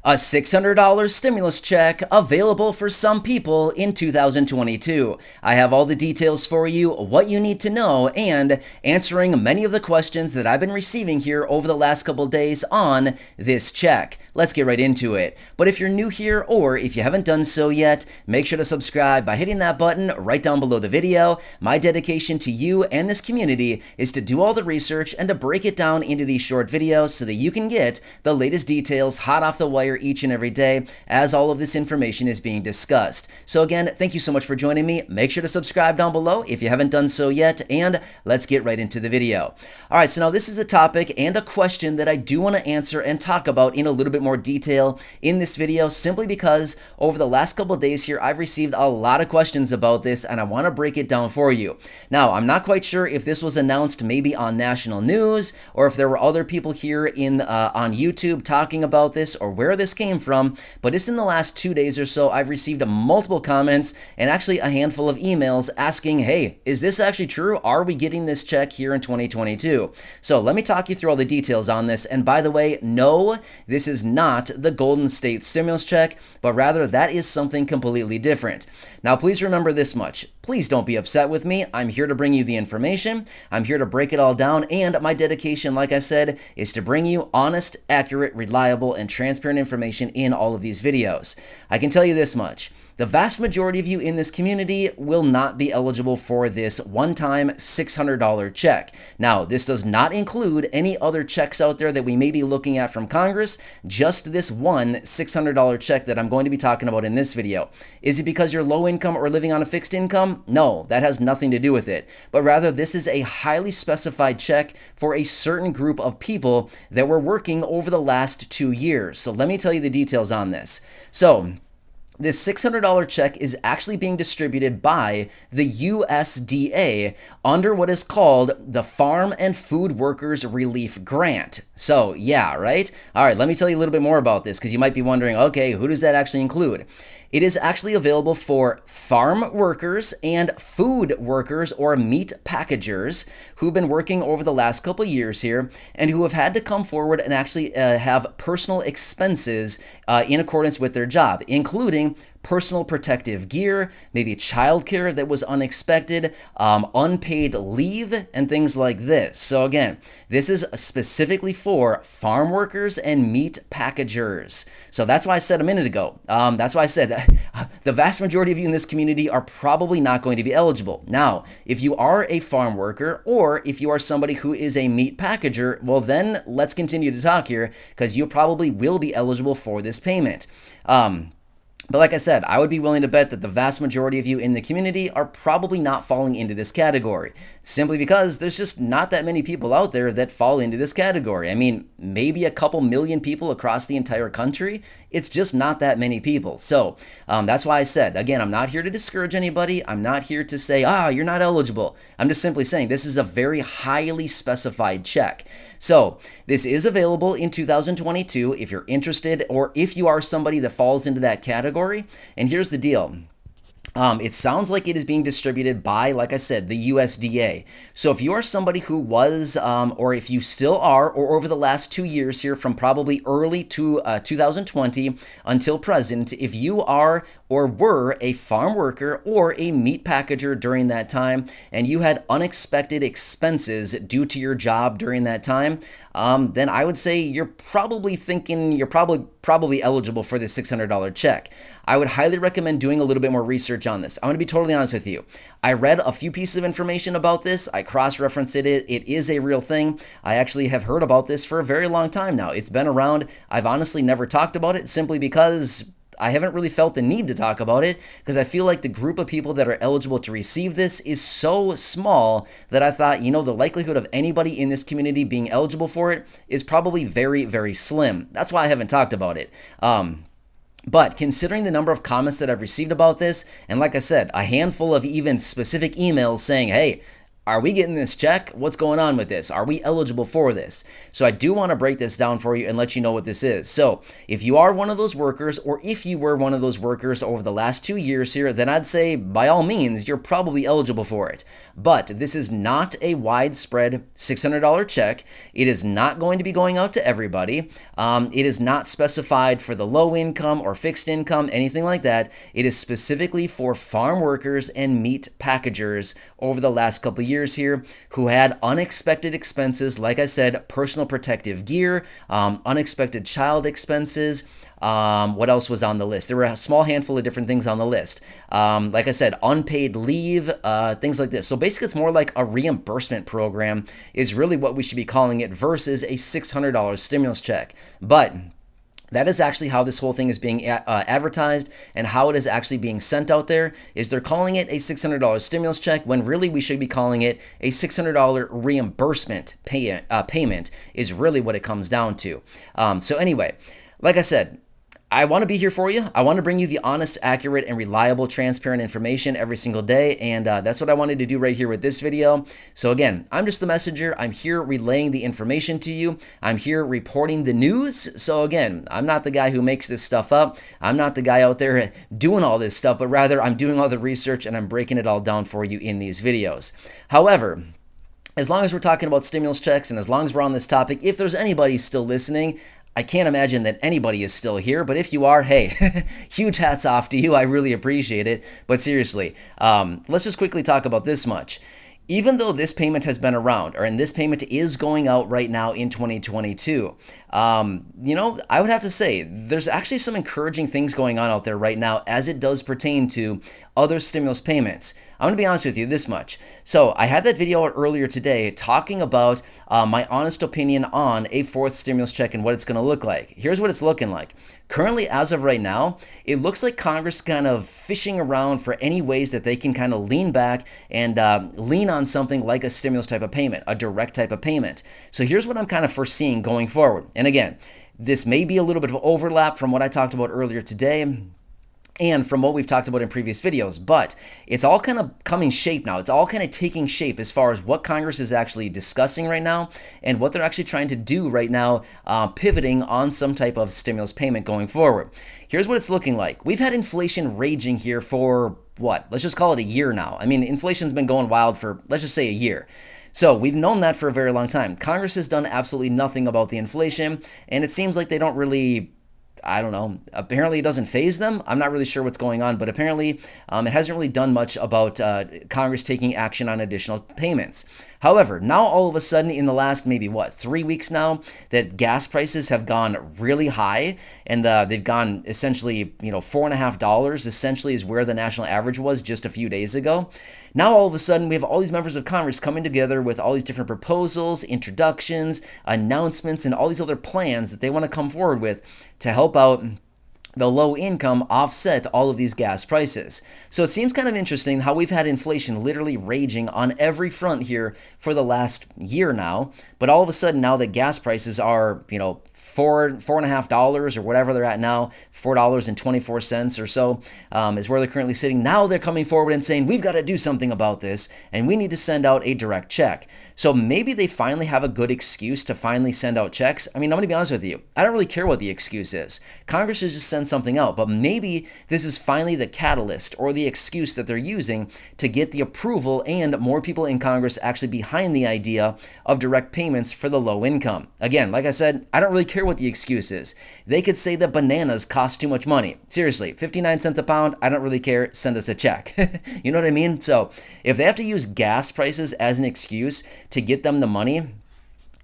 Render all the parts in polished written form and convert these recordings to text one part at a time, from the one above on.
A $600 stimulus check available for some people in 2022. I have all the details for you, what you need to know, and answering many of the questions that I've been receiving here over the last couple days on this check. Let's get right into it. But if you're new here or if you haven't done so yet, make sure to subscribe by hitting that button right down below the video. My dedication to you and this community is to do all the research and to break it down into these short videos so that you can get the latest details hot off the wire each and every day as all of this information is being discussed. So again, thank you so much for joining me. Make sure to subscribe down below if you haven't done so yet, and let's get right into the video. All right, so now this is a topic and a question that I do want to answer and talk about in a little bit more detail in this video, simply because over the last couple of days here, I've received a lot of questions about this and I want to break it down for you. Now, I'm not quite sure if this was announced maybe on national news or if there were other people here on YouTube talking about this or where this came from, but just in the last 2 days or so, I've received multiple comments and actually a handful of emails asking, hey, is this actually true? Are we getting this check here in 2022? So let me talk you through all the details on this. And by the way, no, this is not the Golden State stimulus check, but rather that is something completely different. Now, please remember this much. Please don't be upset with me. I'm here to bring you the information. I'm here to break it all down. And my dedication, like I said, is to bring you honest, accurate, reliable, and transparent information in all of these videos. I can tell you this much. The vast majority of you in this community will not be eligible for this one-time $600 check. Now, this does not include any other checks out there that we may be looking at from Congress, just this one $600 check that I'm going to be talking about in this video. Is it because you're low income or living on a fixed income? No, that has nothing to do with it. But rather, this is a highly specified check for a certain group of people that were working over the last 2 years. So let me tell you the details on this. So, this $600 check is actually being distributed by the USDA under what is called the Farm and Food Workers Relief Grant. So yeah, right? All right, let me tell you a little bit more about this because you might be wondering, okay, who does that actually include? It is actually available for farm workers and food workers or meat packagers who've been working over the last couple of years here and who have had to come forward and actually have personal expenses in accordance with their job, including personal protective gear, maybe childcare that was unexpected, unpaid leave, and things like this. So again, this is specifically for farm workers and meat packagers. So that's why I said a minute ago, that's why I said that the vast majority of you in this community are probably not going to be eligible. Now, if you are a farm worker or if you are somebody who is a meat packager, well then let's continue to talk here because you probably will be eligible for this payment. But like I said, I would be willing to bet that the vast majority of you in the community are probably not falling into this category, simply because there's just not that many people out there that fall into this category. I mean, maybe a couple million people across the entire country. It's just not that many people. So that's why I said, again, I'm not here to discourage anybody. I'm not here to say, you're not eligible. I'm just simply saying this is a very highly specified check. So this is available in 2022 if you're interested or if you are somebody that falls into that category. And here's the deal. It sounds like it is being distributed by, like I said, the USDA. So if you are somebody who was, or if you still are, or over the last 2 years here from probably early to 2020 until present, if you are or were a farm worker or a meat packager during that time, and you had unexpected expenses due to your job during that time, then I would say you're probably thinking you're probably eligible for this $600 check. I would highly recommend doing a little bit more research on this. I'm going to be totally honest with you. I read a few pieces of information about this. I cross-referenced it. It is a real thing. I actually have heard about this for a very long time now. It's been around. I've honestly never talked about it simply because I haven't really felt the need to talk about it because I feel like the group of people that are eligible to receive this is so small that I thought, the likelihood of anybody in this community being eligible for it is probably very, very slim. That's why I haven't talked about it. But considering the number of comments that I've received about this, and like I said, a handful of even specific emails saying, hey, Are we getting this check? What's going on with this? Are we eligible for this? So I do want to break this down for you and let you know what this is. So if you are one of those workers, or if you were one of those workers over the last 2 years here, then I'd say by all means, you're probably eligible for it. But this is not a widespread $600 check. It is not going to be going out to everybody. It is not specified for the low income or fixed income, anything like that. It is specifically for farm workers and meat packagers over the last couple of years here who had unexpected expenses, like I said, personal protective gear, unexpected child expenses. What else was on the list? There were a small handful of different things on the list. Like I said, unpaid leave, things like this. So basically, it's more like a reimbursement program is really what we should be calling it versus a $600 stimulus check. But that is actually how this whole thing is being advertised, and how it is actually being sent out there is they're calling it a $600 stimulus check when really we should be calling it a $600 reimbursement payment is really what it comes down to. So anyway, like I said, I want to be here for you. I want to bring you the honest, accurate, and reliable, transparent information every single day, and that's what I wanted to do right here with this video. So again, I'm just the messenger. I'm here relaying the information to you. I'm here reporting the news. So again, I'm not the guy who makes this stuff up. I'm not the guy out there doing all this stuff, but rather I'm doing all the research and I'm breaking it all down for you in these videos. However, as long as we're talking about stimulus checks and as long as we're on this topic, if there's anybody still listening, I can't imagine that anybody is still here, but if you are, hey, huge hats off to you. I really appreciate it. But seriously, let's just quickly talk about this much. Even though this payment has been around, and this payment is going out right now in 2022, I would have to say there's actually some encouraging things going on out there right now as it does pertain to other stimulus payments. I'm going to be honest with you this much. So I had that video earlier today talking about my honest opinion on a fourth stimulus check and what it's going to look like. Here's what it's looking like. Currently, as of right now, it looks like Congress kind of fishing around for any ways that they can kind of lean back and lean on something like a stimulus type of payment, a direct type of payment. So here's what I'm kind of foreseeing going forward. And again, this may be a little bit of overlap from what I talked about earlier today and from what we've talked about in previous videos, but it's all kind of coming shape now. It's all kind of taking shape as far as what Congress is actually discussing right now and what they're actually trying to do right now, pivoting on some type of stimulus payment going forward. Here's what it's looking like. We've had inflation raging here for what? Let's just call it a year now. I mean, inflation's been going wild for, let's just say, a year. So we've known that for a very long time. Congress has done absolutely nothing about the inflation, and it seems like they don't really, I don't know, apparently it doesn't faze them. I'm not really sure what's going on, but apparently it hasn't really done much about Congress taking action on additional payments. However, now all of a sudden in the last maybe 3 weeks now that gas prices have gone really high, and they've gone essentially, $4.50 essentially is where the national average was just a few days ago. Now all of a sudden we have all these members of Congress coming together with all these different proposals, introductions, announcements, and all these other plans that they want to come forward with to help out the low income offset all of these gas prices. So it seems kind of interesting how we've had inflation literally raging on every front here for the last year now, but all of a sudden now that gas prices are, $4.50 or whatever they're at now, $4.24 or so is where they're currently sitting. Now they're coming forward and saying, we've got to do something about this and we need to send out a direct check. So maybe they finally have a good excuse to finally send out checks. I mean, I'm going to be honest with you. I don't really care what the excuse is. Congress should just send something out, but maybe this is finally the catalyst or the excuse that they're using to get the approval and more people in Congress actually behind the idea of direct payments for the low income. Again, like I said, I don't really care what the excuse is. They could say that bananas cost too much money. Seriously, 59 cents a pound, I don't really care. Send us a check. You know what I mean? So if they have to use gas prices as an excuse to get them the money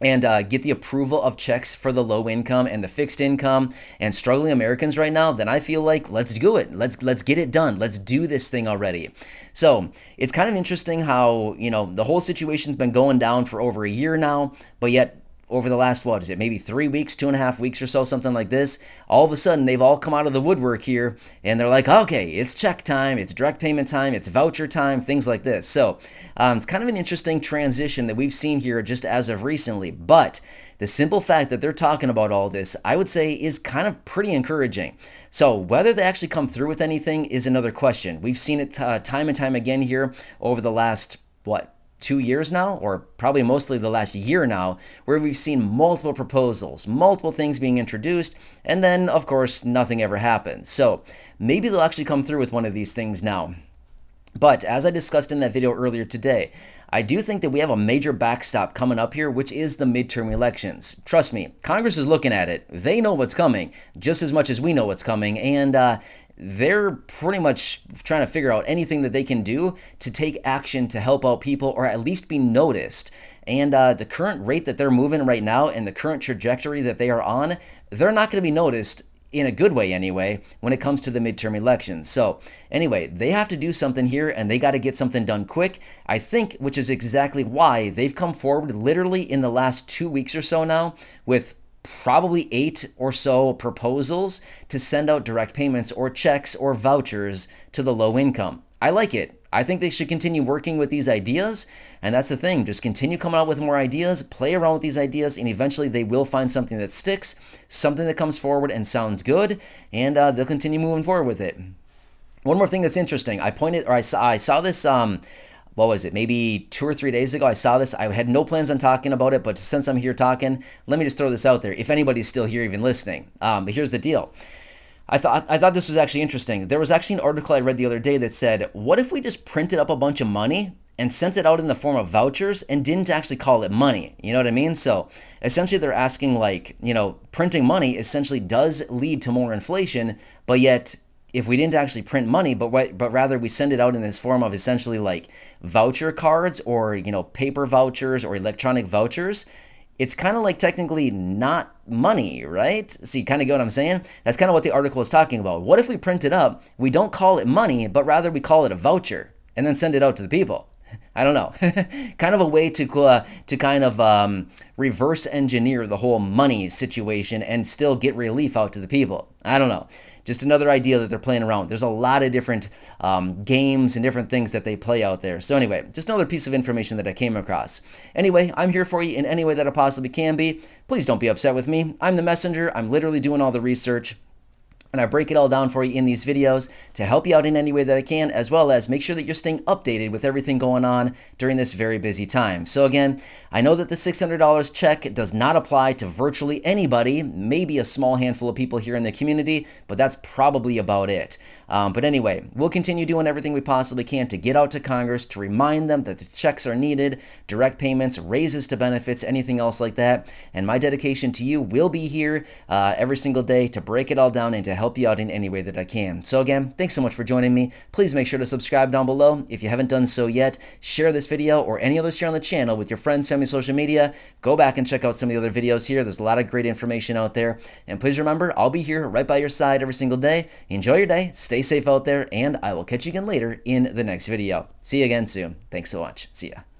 and get the approval of checks for the low income and the fixed income and struggling Americans right now, then I feel like let's do it. Let's get it done. Let's do this thing already. So it's kind of interesting how, the whole situation's been going down for over a year now, but yet over the last, maybe 3 weeks, 2.5 weeks or so, something like this, all of a sudden they've all come out of the woodwork here and they're like, okay, it's check time, it's direct payment time, it's voucher time, things like this. So it's kind of an interesting transition that we've seen here just as of recently, but the simple fact that they're talking about all this, I would say, is kind of pretty encouraging. So whether they actually come through with anything is another question. We've seen it time and time again here over the last, 2 years now, or probably mostly the last year now, where we've seen multiple proposals, multiple things being introduced, and then, of course, nothing ever happens. So maybe they'll actually come through with one of these things now. But as I discussed in that video earlier today, I do think that we have a major backstop coming up here, which is the midterm elections. Trust me, Congress is looking at it. They know what's coming just as much as we know what's coming, and they're pretty much trying to figure out anything that they can do to take action to help out people or at least be noticed. And the current rate that they're moving right now and the current trajectory that they are on, they're not going to be noticed in a good way anyway, when it comes to the midterm elections. So anyway, they have to do something here and they got to get something done quick, I think, which is exactly why they've come forward literally in the last 2 weeks or so now with probably 8 or so proposals to send out direct payments or checks or vouchers to the low income. I like it. I think they should continue working with these ideas, and that's the thing. Just continue coming out with more ideas, play around with these ideas, and eventually they will find something that sticks, something that comes forward and sounds good, and they'll continue moving forward with it. One more thing that's interesting. I saw this, what was it, maybe 2 or 3 days ago. I saw this. I had no plans on talking about it, but since I'm here talking, let me just throw this out there, if anybody's still here even listening. But here's the deal. I thought this was actually interesting. There was actually an article I read the other day that said, what if we just printed up a bunch of money and sent it out in the form of vouchers and didn't actually call it money? You know what I mean? So essentially they're asking, like, printing money essentially does lead to more inflation, but yet if we didn't actually print money, but rather we send it out in this form of essentially like voucher cards or, paper vouchers or electronic vouchers, it's kind of like technically not money, right? So you kind of get what I'm saying? That's kind of what the article is talking about. What if we print it up, we don't call it money, but rather we call it a voucher and then send it out to the people? I don't know. Kind of a way to kind of reverse engineer the whole money situation and still get relief out to the people. I don't know. Just another idea that they're playing around with. There's a lot of different games and different things that they play out there. So anyway, just another piece of information that I came across. Anyway, I'm here for you in any way that I possibly can be. Please don't be upset with me. I'm the messenger. I'm literally doing all the research. And I break it all down for you in these videos to help you out in any way that I can, as well as make sure that you're staying updated with everything going on during this very busy time. So again, I know that the $600 check does not apply to virtually anybody, maybe a small handful of people here in the community, but that's probably about it. But anyway, we'll continue doing everything we possibly can to get out to Congress, to remind them that the checks are needed, direct payments, raises to benefits, anything else like that. And my dedication to you will be here every single day to break it all down and to help you out in any way that I can. So again, thanks so much for joining me. Please make sure to subscribe down below. If you haven't done so yet, share this video or any others here on the channel with your friends, family, social media. Go back and check out some of the other videos here. There's a lot of great information out there. And please remember, I'll be here right by your side every single day. Enjoy your day. Stay safe out there, and I will catch you again later in the next video. See you again soon. Thanks so much. See ya.